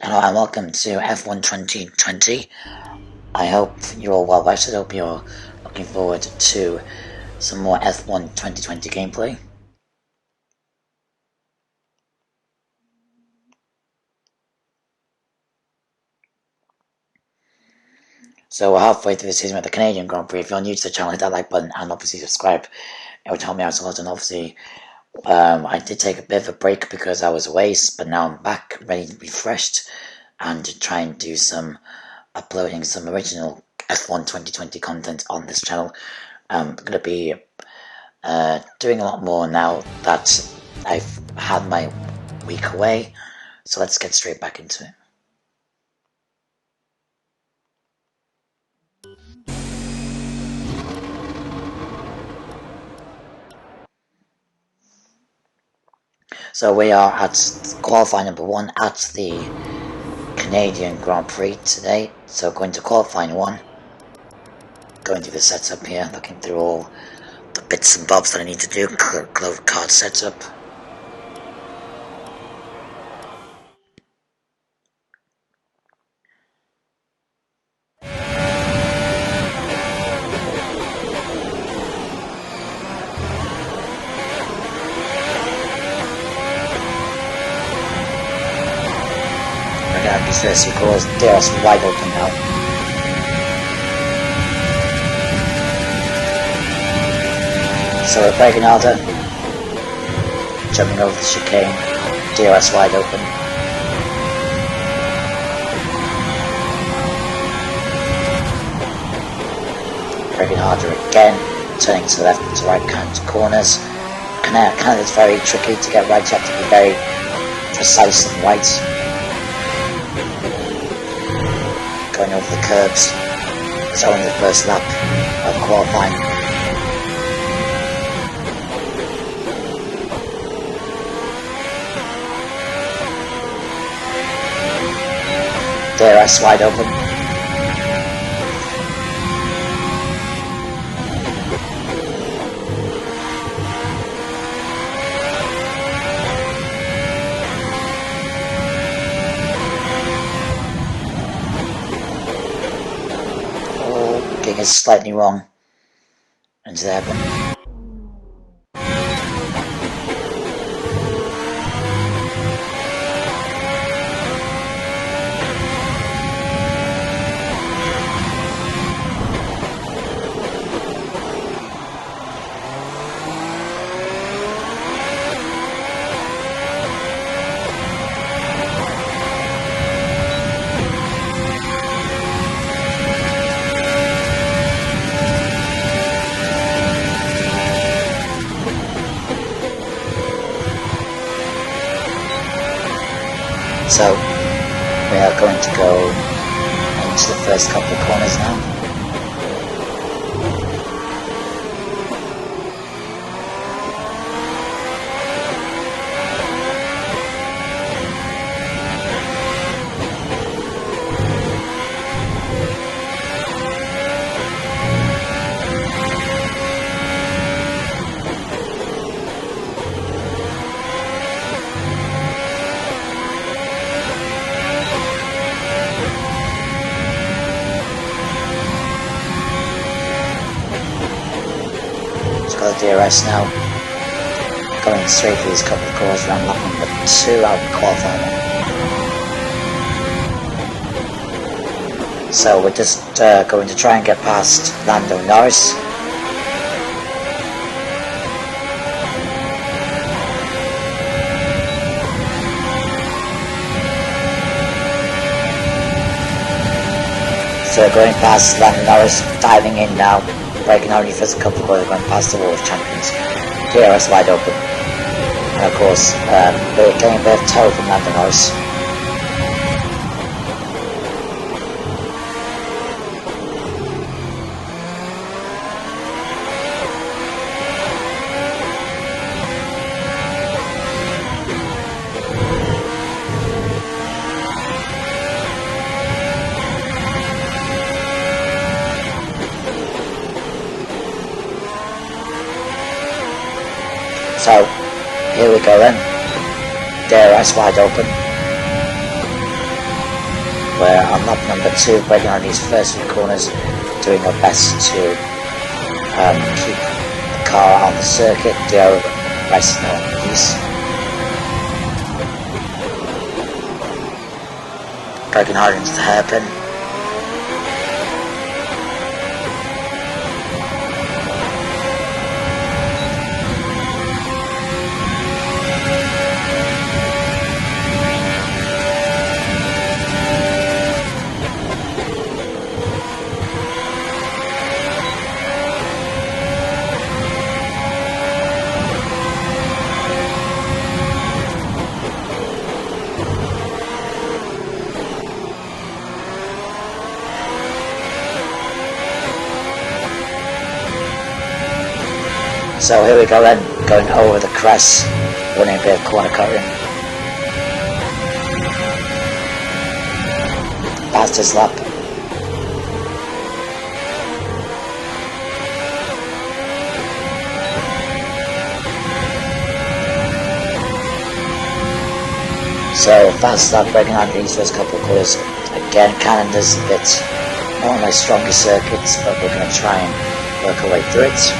Hello and welcome to F1 2020. I hope you're all well rested. I hope you're looking forward to some more F1 2020 gameplay. So we're halfway through the season with the Canadian Grand Prix. If you're new to the channel, hit that like button and obviously subscribe. It would help me out a lot. And obviously, I did take a bit of a break because I was away, but now I'm back, ready to be refreshed, and to try and do some uploading some original F1 2020 content on this channel. I'm going to be doing a lot more now that I've had my week away, so let's get straight back into it. So we are at qualifying number 1 at the Canadian Grand Prix today. So going to qualifying 1, going through the setup here, looking through all the bits and bobs that I need to do, glove card setup. Again, these first few corners, DRS wide open now. So we're braking harder, jumping over the chicane, DRS wide open. Braking harder again, turning to the left and to right kind corners. Canada's very tricky to get right, you have to be very precise and right. Going over the curbs, it's only the first lap of qualifying. DRS wide open. Oh, getting it slightly wrong into there, but so we are going to go into the first couple of corners now. Got the DRS now, going straight through these couple of corners around lap number 2 out of qualifying. So we're just going to try and get past Lando Norris. So going past Lando Norris, diving in now. Breaking only first couple of corners, going past the wall of champions. DRS wide open. And of course, we're getting a bit of tow from Lando Norris. So, here we go then. DRS wide open. We're on lap number 2, braking on these first few corners, doing our best to keep the car on the circuit, go rest in peace. Braking hard into the hairpin. So here we go then, going over the crest, running a bit of corner cutting. Fastest lap. So fast lap, breaking out these first couple of corners. Again, Canada's a bit not one of my strongest circuits, but we're going to try and work our way through it.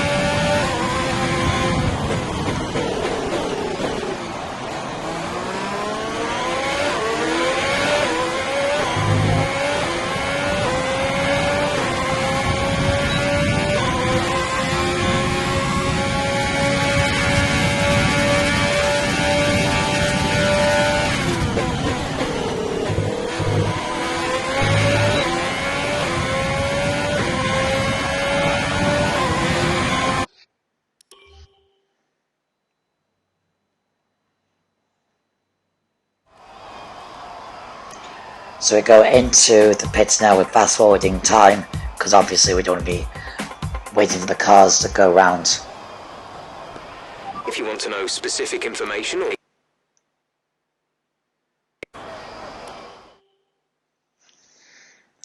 So we go into the pits now with fast forwarding time, because obviously we don't want to be waiting for the cars to go round. If you want to know specific information or...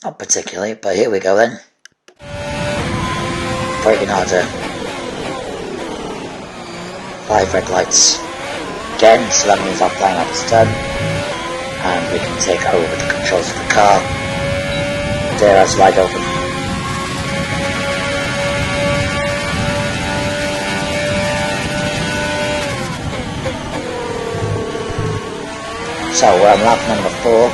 Not particularly, but here we go then. Braking harder. 5 red lights. Again, so that means our flying lap is done. And we can take over the controls of the car. There, that's wide open. So we're on lap number 4.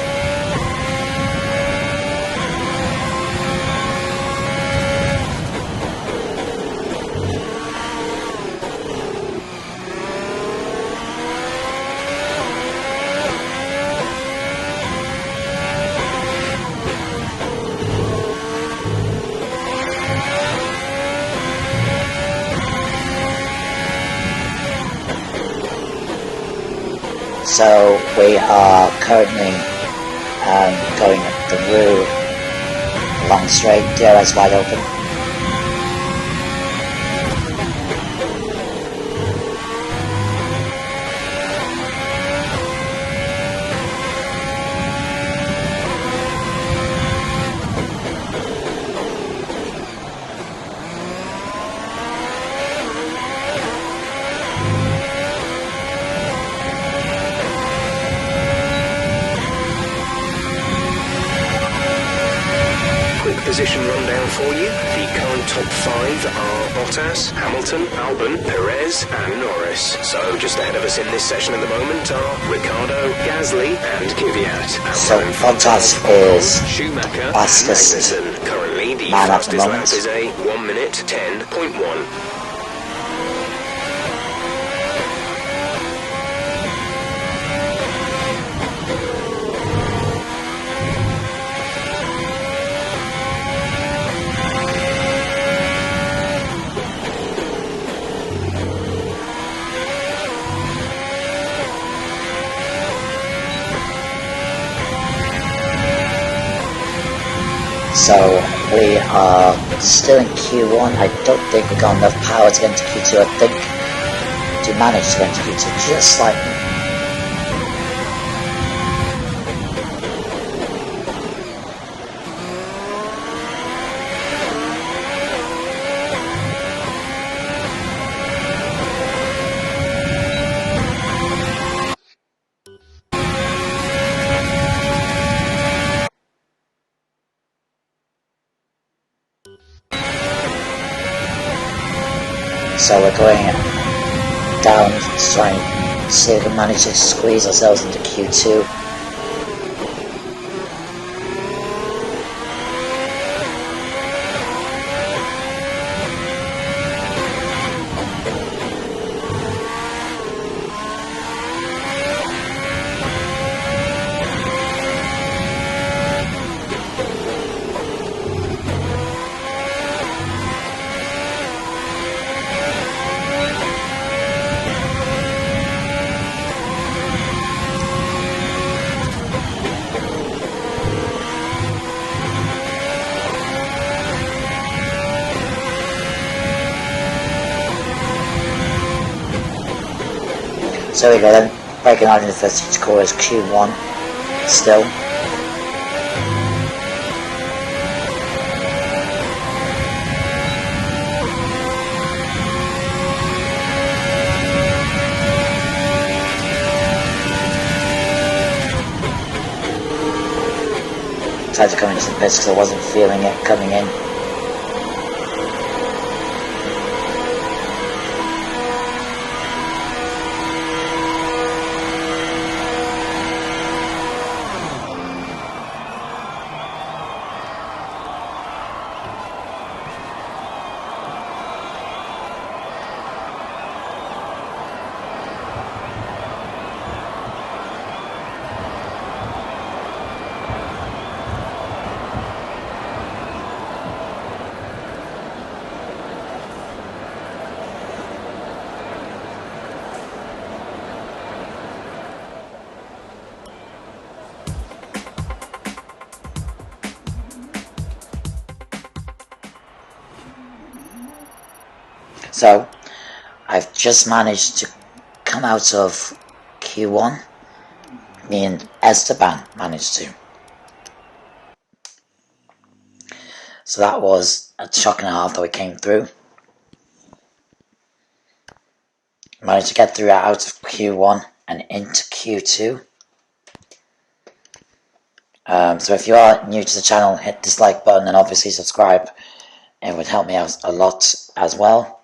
So we are currently going through the long straight, DRS wide open. Position rundown for you. The current top 5 are Bottas, Hamilton, Albon, Perez and Norris. So just ahead of us in this session at the moment are Ricciardo, Gasly and Kvyat. So Bottas is Schumacher fastest and Magnussen. Currently the man at the fastest lap moment. is a 1 minute 10.1. So we are still in Q1. I don't think we've got enough power to get into Q2. I think to manage to get into Q2 just slightly. So we're going down to try and see if we can manage to squeeze ourselves into Q2. So we go then, breaking out in the first each core is Q1 still. Tried to come into the pits because I wasn't feeling it coming in. So I've just managed to come out of Q1. Me and Esteban managed to. So that was a shock and a half that we came through. Managed to get through out of Q1 and into Q2. So if you are new to the channel, hit this like button and obviously subscribe. It would help me out a lot as well.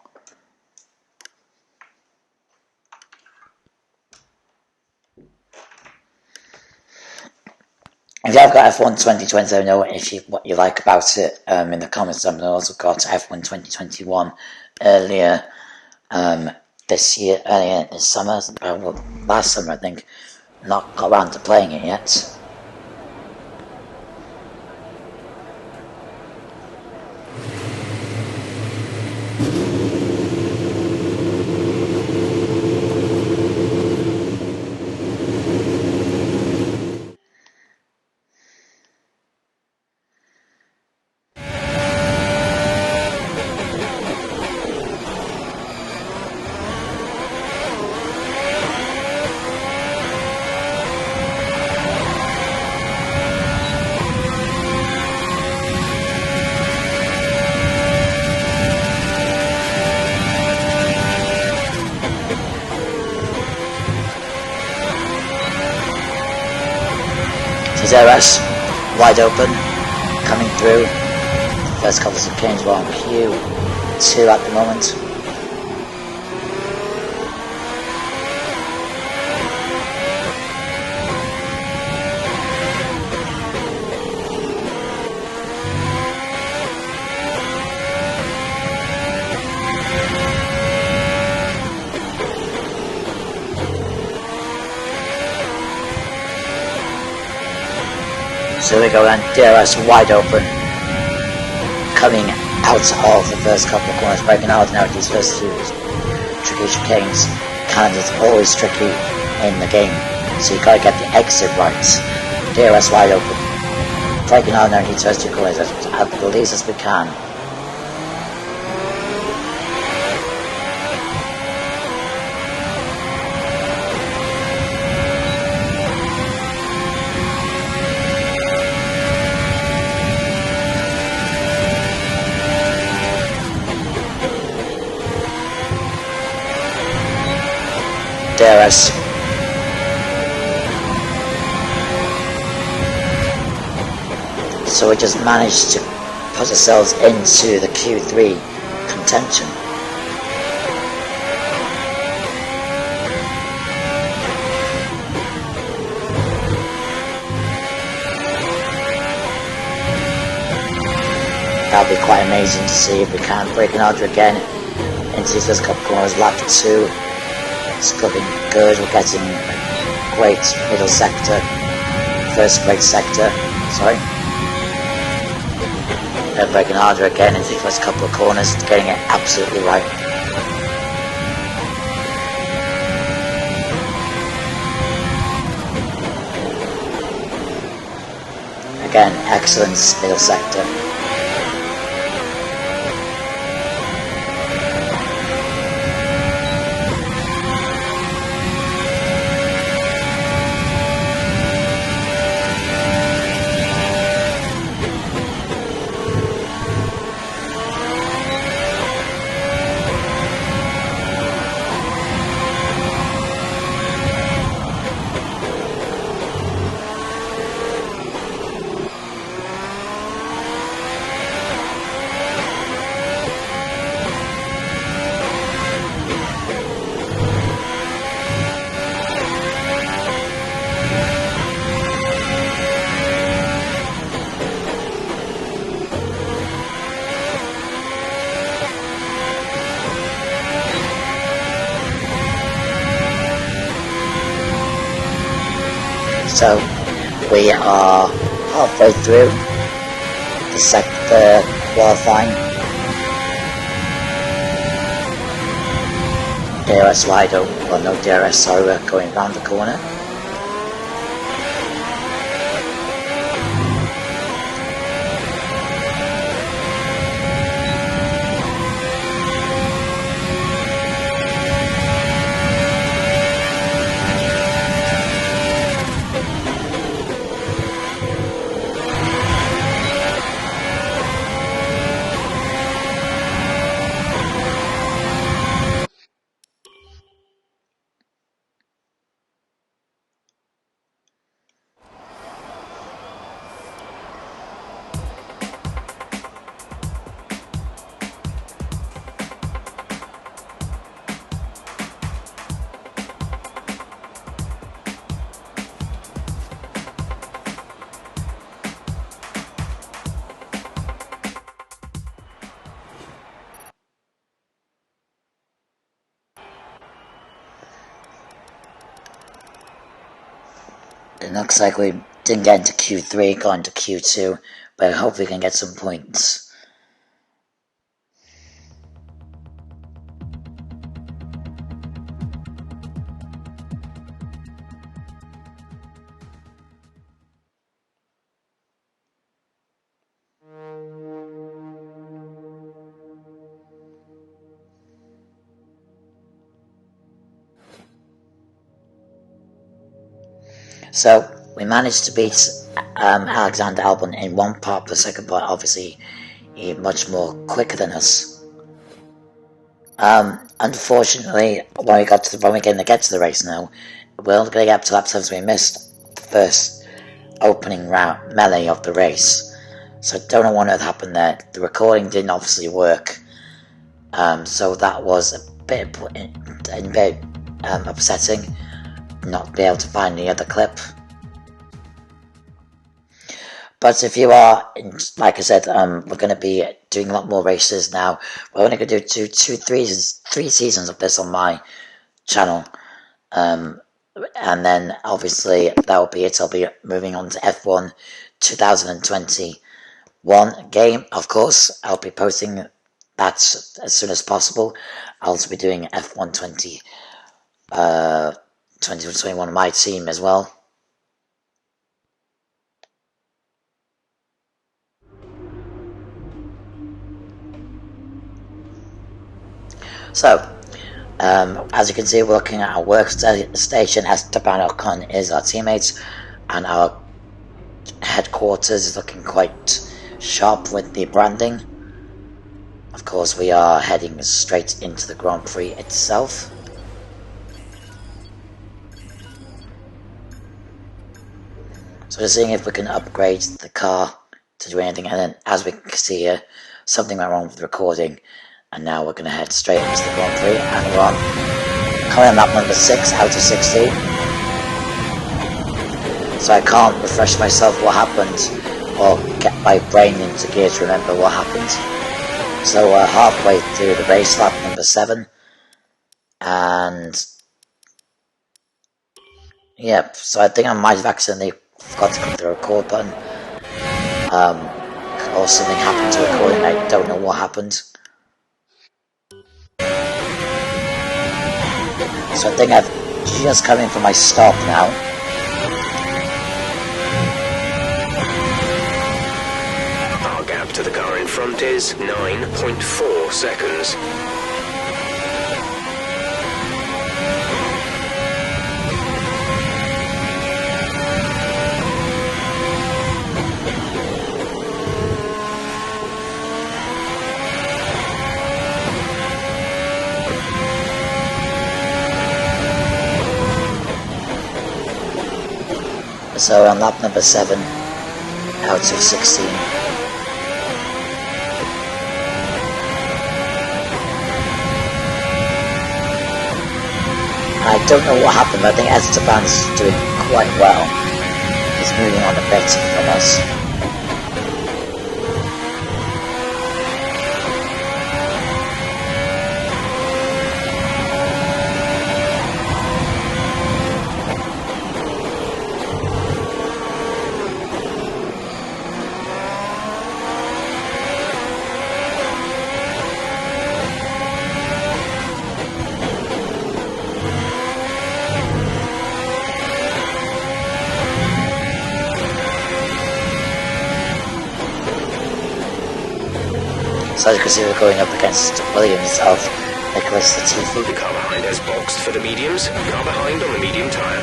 If you have got F1 2020, let me know what you like about it in the comments down below. I also got F1 2021 earlier this year, earlier this summer, well, last summer I think. Not got around to playing it yet. Zeros, wide open, coming through. First couple of games were on Q2 at the moment. So we go then, DRS wide open, coming out of the first couple of corners, breaking out now these first few tricky chicanes. Canada's always tricky in the game, so you gotta get the exit right. DRS wide open, breaking out now these first two corners as least as we can. DRS. So we just managed to put ourselves into the Q3 contention. That'll be quite amazing to see if we can break an order again into these first couple corners. Lap 2. It's looking good. We're getting a great middle sector. First great sector. Sorry. They're breaking harder again into the first couple of corners. Getting it absolutely right. Again, excellent middle sector. So we are halfway through the qualifying. DRS wide open, well no DRS, sorry, we're going round the corner. It looks like we didn't get into Q3, got into Q2, but I hope we can get some points. So we managed to beat Alexander Albon in one part per second, but obviously he's much more quicker than us. Unfortunately, when we get to the race now, we're only going to get up to lap 7, so we missed the first opening round melee of the race. So I don't know what had happened there. The recording didn't obviously work, so that was a bit upsetting. Not be able to find the other clip. But if you are, like I said, we're going to be doing a lot more races now. We're only going to do three seasons of this on my channel. And then obviously that will be it. I'll be moving on to F1 2021 game, of course. I'll be posting that as soon as possible. I'll also be doing F1 2021 my team as well. So, as you can see, we're looking at our workstation. Esteban Ocon is our teammate, and our headquarters is looking quite sharp with the branding. Of course, we are heading straight into the Grand Prix itself. So just seeing if we can upgrade the car to do anything, and then as we can see here, something went wrong with the recording, and now we're going to head straight into the Grand Prix, and we're on coming on lap number 6 out of 60. So I can't refresh myself what happened or get my brain into gear to remember what happened. So we're halfway through the race, lap number 7, and yeah, so I think I might have accidentally forgot to click the record button, or something happened to recording. I don't know what happened. So I think I've just come in for my stop now. Our gap to the car in front is 9.4 seconds. So on lap number 7, out of 16. I don't know what happened, but I think Esteban's doing quite well. He's moving on a bit from us. So as you can see, we're going up against Williams of Nicholas Latifi. The car behind has boxed for the mediums. Car behind on the medium tyre.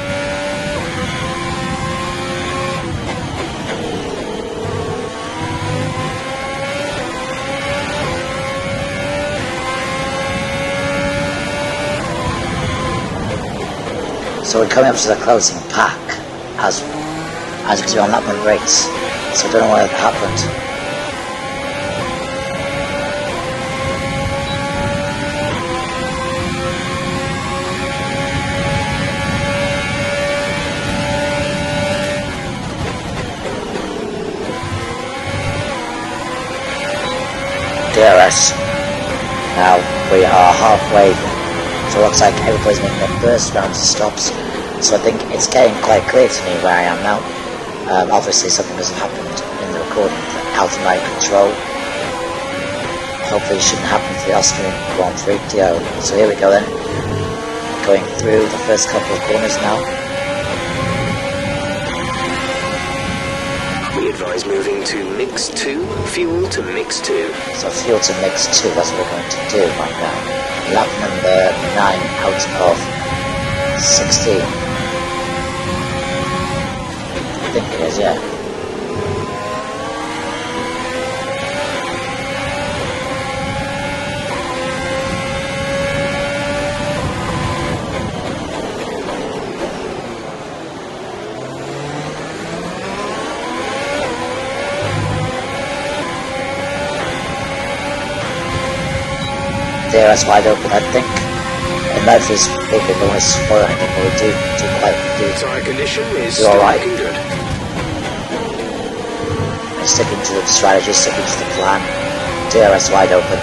So we're coming up to the closing pack, as you can see on lap number 8. So I don't know what happened. DRS. Now we are halfway, so it looks like everybody's making their first round of stops. So I think it's getting quite clear to me where I am now. Obviously something has happened in the recording out of my control. Hopefully it shouldn't happen to the Austrian Grand Prix. So here we go then. Going through the first couple of corners now. We advise moving to mix 2, fuel to mix 2. So fuel to mix 2, that's what we're going to do right now. Lap number 9 out of 16. I think it is, yeah. DRS wide open, I think. And Murphy's maybe the most spoiler, I think we'll do Tyre condition is do alright. looking good. Sticking to the strategy, sticking to the plan. DRS wide open.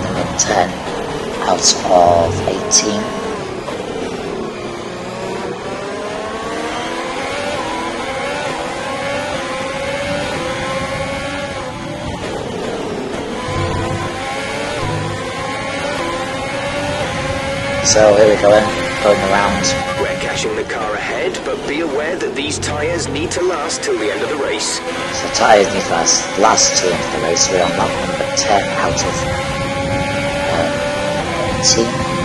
Number 10 out of 18. So here we go in, going around. We're cashing the car ahead, but be aware that these tyres need to last till the end of the race. So tyres need to last till the end of the race. We're on lap number 10 out of 18.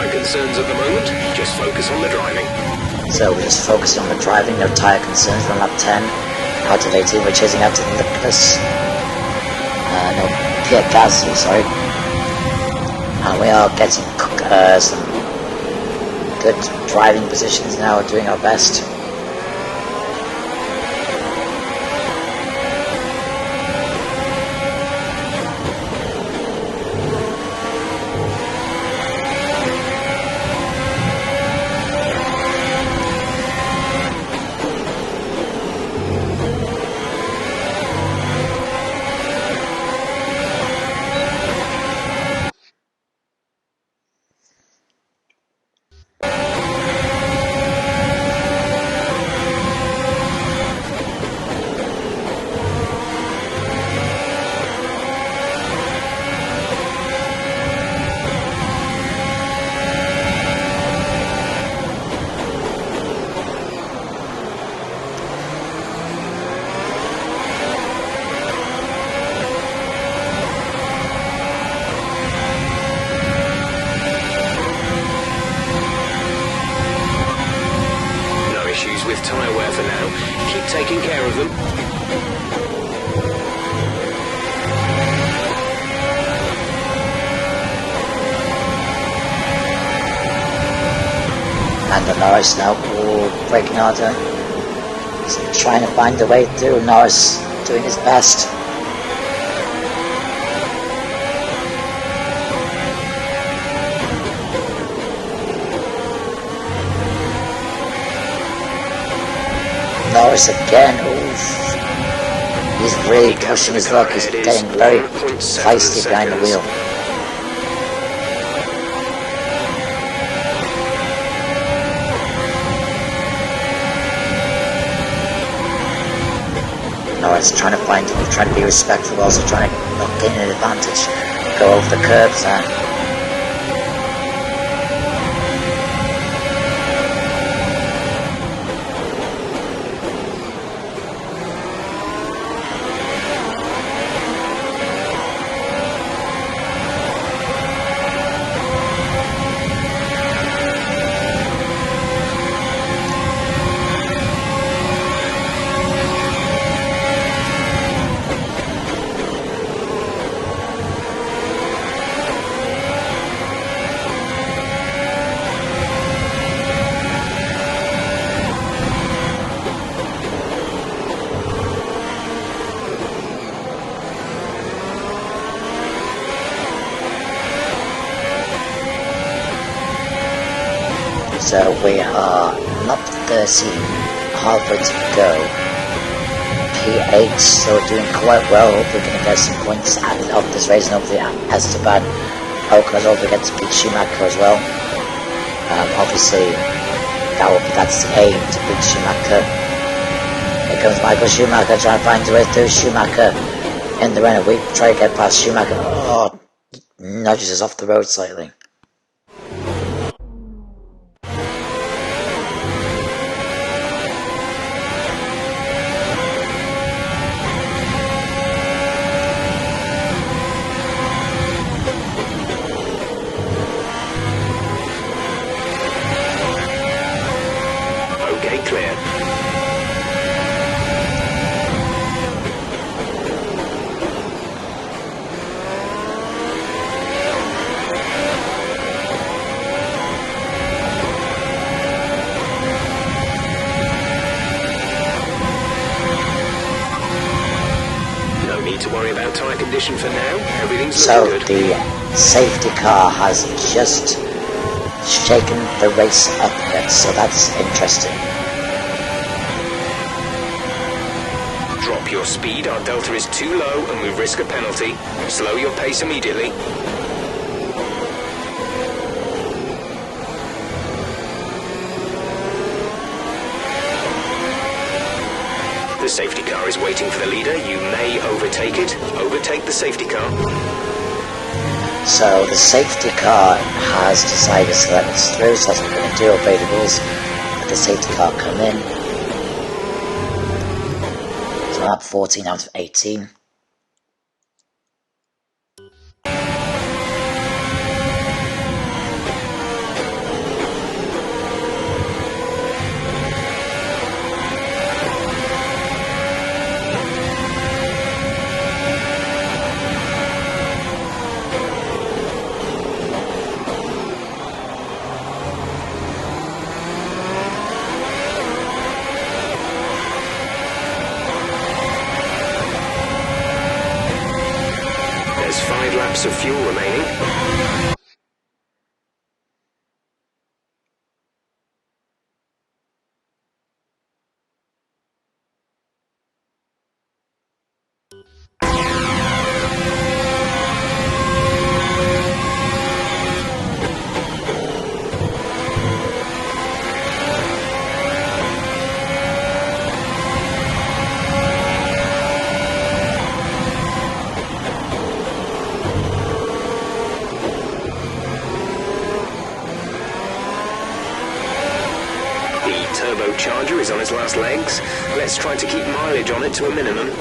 Concerns at the moment, just focus on the driving. So we're just focusing on the driving, no tyre concerns. We're on lap 10 out of 18. We're chasing after Nicholas. No, Pierre Gasly, sorry. And we are getting some good driving positions now, doing our best. With tyre wear for now. Keep taking care of them. And Norris now, breaking order. He's trying to find the way through. Norris doing his best. Norris again, oof. He's really pushing his luck, he's getting very feisty behind the wheel. Norris trying to be respectful, also trying to not gain an advantage, go over the curbs there. So we are lap 13, halfway to go. P8 still doing quite well. Hopefully we're going to get some points off this race, and hopefully Esteban Ocon hopefully gets to beat Schumacher as well. Obviously that's the aim, to beat Schumacher. Here comes Michael Schumacher trying to find his way through. Schumacher in the runner. We try to get past Schumacher. Oh, nudges us off the road slightly. For now, everything's so looking good. The safety car has just shaken the race up a bit, so that's interesting. Drop your speed, our delta is too low and we risk a penalty. Slow your pace immediately. The safety car is waiting for the leader. You may overtake it. Overtake the safety car. So the safety car has decided to let us through, so that's what we're going to do, obey the rules. Let the safety car come in. So lap 14 out of 18. laps of fuel remaining. Turbocharger is on its last legs. Let's try to keep mileage on it to a minimum.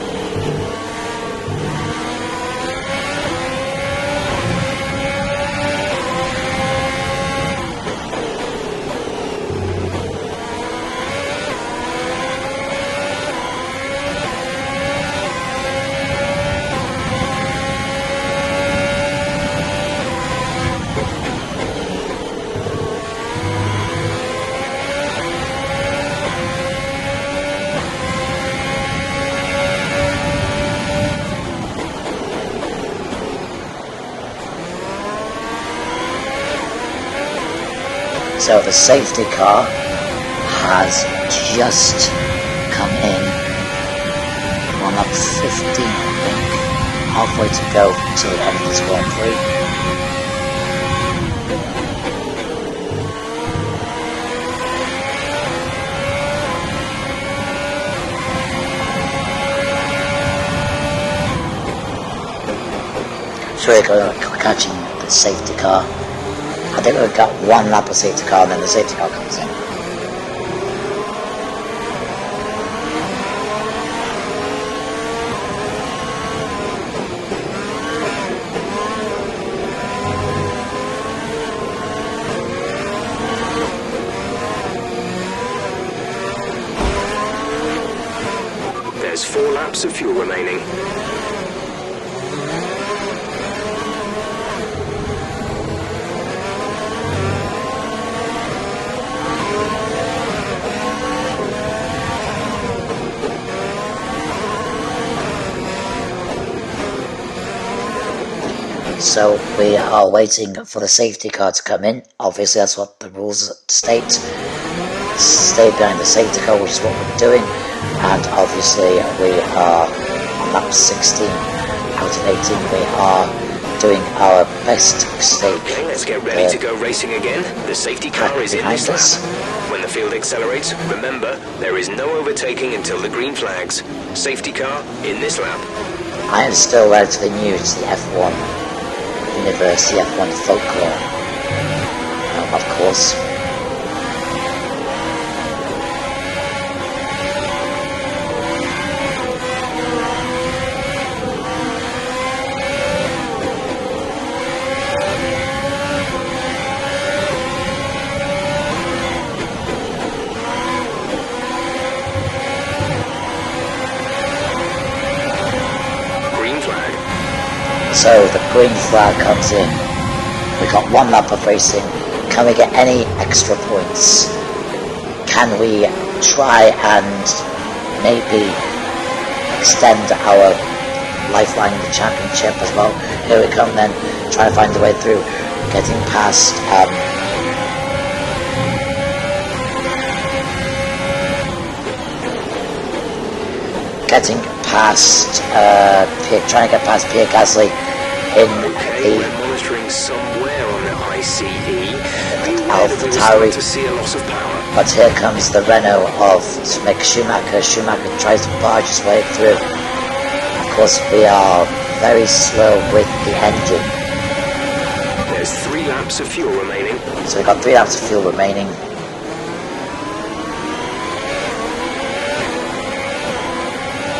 So the safety car has just come in. One up 15, I think. Halfway to go to the end of this Grand Prix. So we're catching the safety car. I think we've got one lap of safety car and then the safety car comes in. There's 4 laps of fuel remaining. So we are waiting for the safety car to come in. Obviously that's what the rules state. Stay behind the safety car, which is what we're doing. And obviously we are on lap 16 out of 18. We are doing our best to stay. Okay, let's get ready to go racing again. The safety car is in this lap. When the field accelerates, remember, there is no overtaking until the green flags. Safety car in this lap. I am still relatively new to the F1 universe, the F1 folklore, of course. So the green flag comes in. We got one lap of racing. Can we get any extra points? Can we try and maybe extend our lifeline in the championship as well? Here we come then, trying to find the way through, getting past trying to get past Pierre Gasly in we're monitoring somewhere on the ICE. AlphaTauri, to see a loss of power. But here comes the Renault of Mick Schumacher. Schumacher tries to barge his way through. Of course, we are very slow with the engine. There's 3 laps of fuel remaining. So we've got 3 laps of fuel remaining.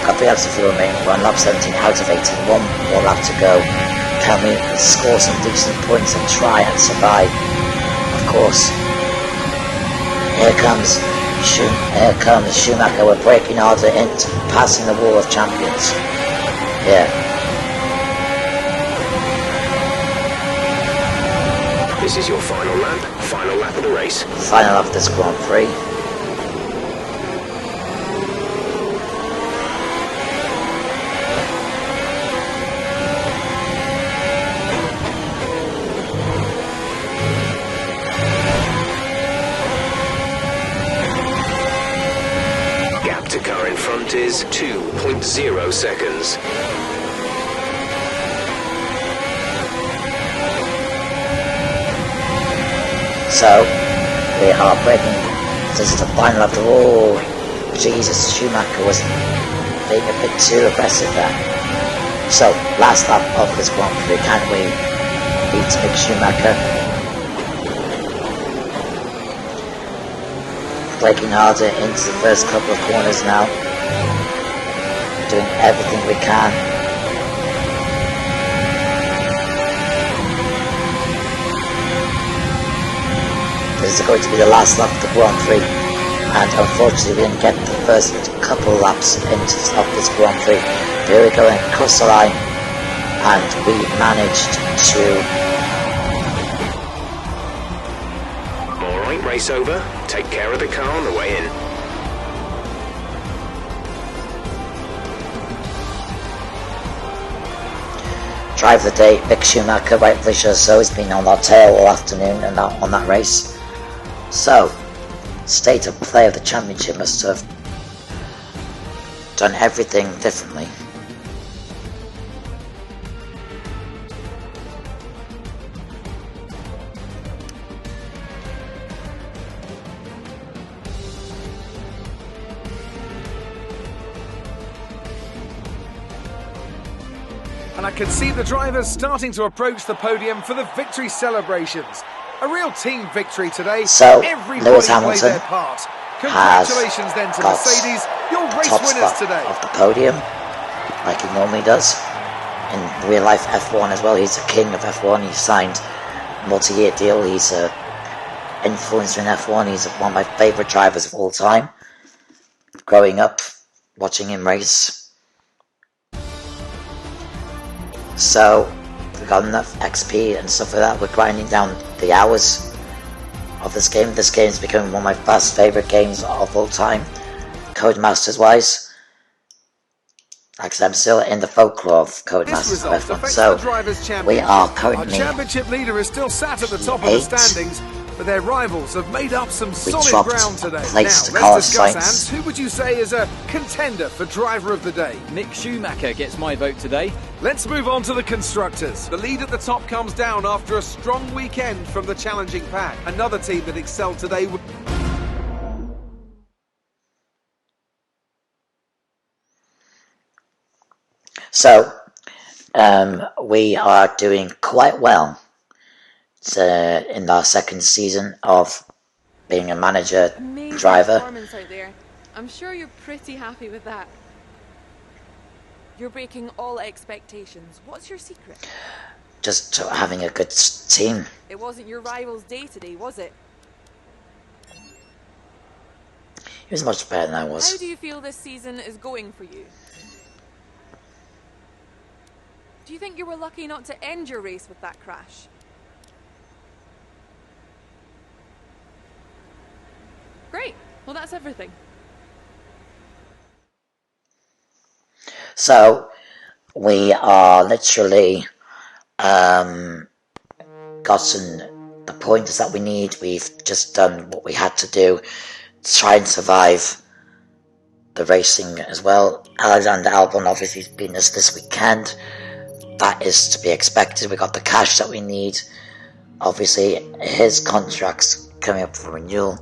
Got 3 laps of fuel remaining. We're on lap 17 out of 18. 1 more lap to go. Can we score some decent points and try and survive? Of course. Here comes Schumacher. We're breaking harder into passing the wall of champions. Yeah. This is your final lap of the race. Final lap of this Grand Prix. to car in front is 2.0 seconds. So, we are breaking. This is the final after all. Jesus, Schumacher was being a bit too aggressive there. So, last lap of this Grand Prix, can we beat Mick Schumacher? Braking harder into the first couple of corners now. Doing everything we can. This is going to be the last lap of the Grand Prix, and unfortunately we didn't get the first couple of laps of this Grand Prix. Here we go, and cross the line, and we managed to... Alright, race over. Take care of the car on the way in. Drive of the day, Mick Schumacher, rightfully so. He's been on our tail all afternoon and on that race. So, state of play of the championship must have done everything differently. And I can see the drivers starting to approach the podium for the victory celebrations. A real team victory today. So, everybody Lewis played Hamilton their part. Congratulations then to Mercedes, your race top winners spot today. of the podium, like he normally does. In real life F1 as well, he's a king of F1. He signed a multi-year deal. He's an influencer in F1. He's one of my favourite drivers of all time. Growing up, watching him race. So, we got enough XP and stuff like that. We're grinding down the hours of this game. This game is becoming one of my first favourite games of all time, Codemasters wise. Like I said, I'm still in the folklore of Codemasters of F1. So, we are currently... Our championship leader is still sat at the top of the standings, but their rivals have made up some solid ground today. Now, let's discuss, Ants. Who would you say is a contender for driver of the day? Mick Schumacher gets my vote today. Let's move on to the constructors. The lead at the top comes down after a strong weekend from the challenging pack. Another team that excelled today. So, we are doing quite well in our second season of being a manager Amazing driver. Performance out there. I'm sure you're pretty happy with that. You're breaking all expectations. What's your secret? Just having a good team. It wasn't your rival's day today, was it? He was much better than I was. How do you feel this season is going for you? Do you think you were lucky not to end your race with that crash? Great. Well, that's everything. So, we are literally gotten the pointers that we need. We've just done what we had to do to try and survive the racing as well. Alexander Albon obviously has beaten us this weekend. That is to be expected. We got the cash that we need. Obviously, his contract's coming up for renewal.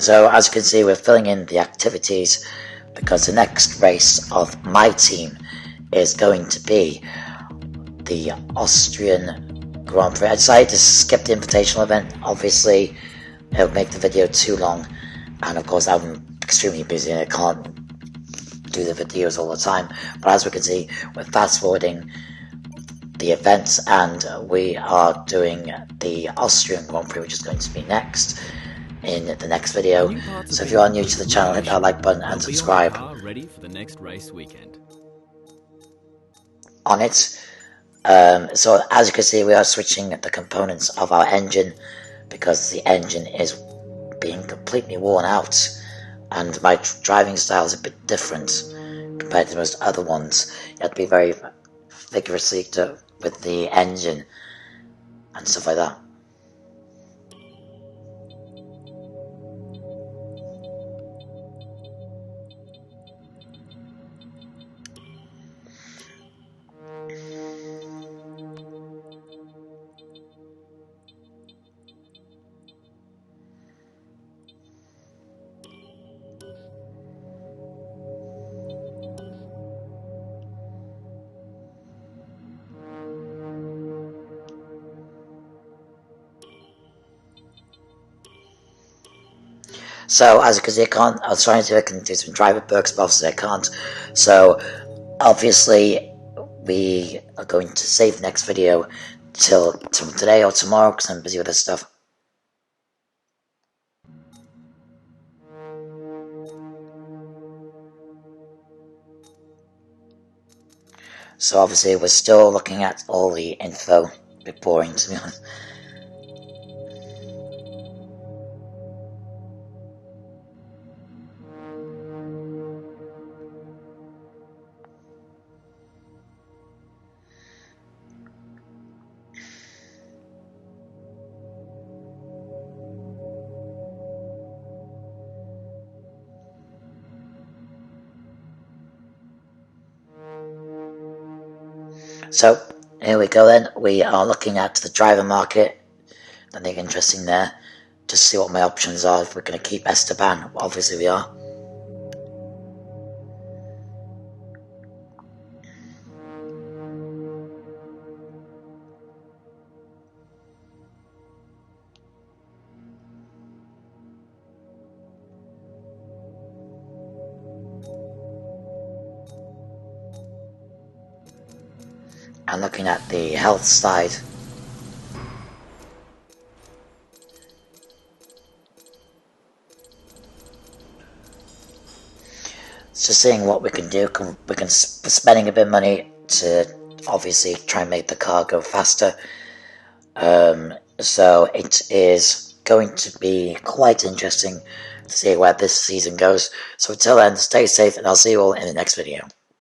So as you can see, we're filling in the activities because the next race of my team is going to be the Austrian Grand Prix. I decided to skip the invitational event. Obviously, it'll make the video too long, and of course I'm extremely busy and I can't do the videos all the time. But as we can see, we're fast forwarding the events, and we are doing the Austrian Grand Prix, which is going to be next in the next video. So if you are new to the channel, hit that like button and subscribe ready for the next race weekend. on it. So as you can see, we are switching the components of our engine because the engine is being completely worn out, and my driving style is a bit different compared to most other ones. You have to be very vigorously with the engine and stuff like that. So as you can see, I was trying to see if I can do some driver perks, but obviously I can't. So obviously we are going to save the next video till today or tomorrow because I'm busy with this stuff. So obviously we're still looking at all the info. A bit boring, to be honest. So here we go then. We are looking at the driver market. I think interesting there. Just see what my options are. If we're going to keep Esteban, obviously we are. And looking at the health side. So seeing what we can do, we can spending a bit of money to obviously try and make the car go faster. So it is going to be quite interesting to see where this season goes. So until then, stay safe and I'll see you all in the next video.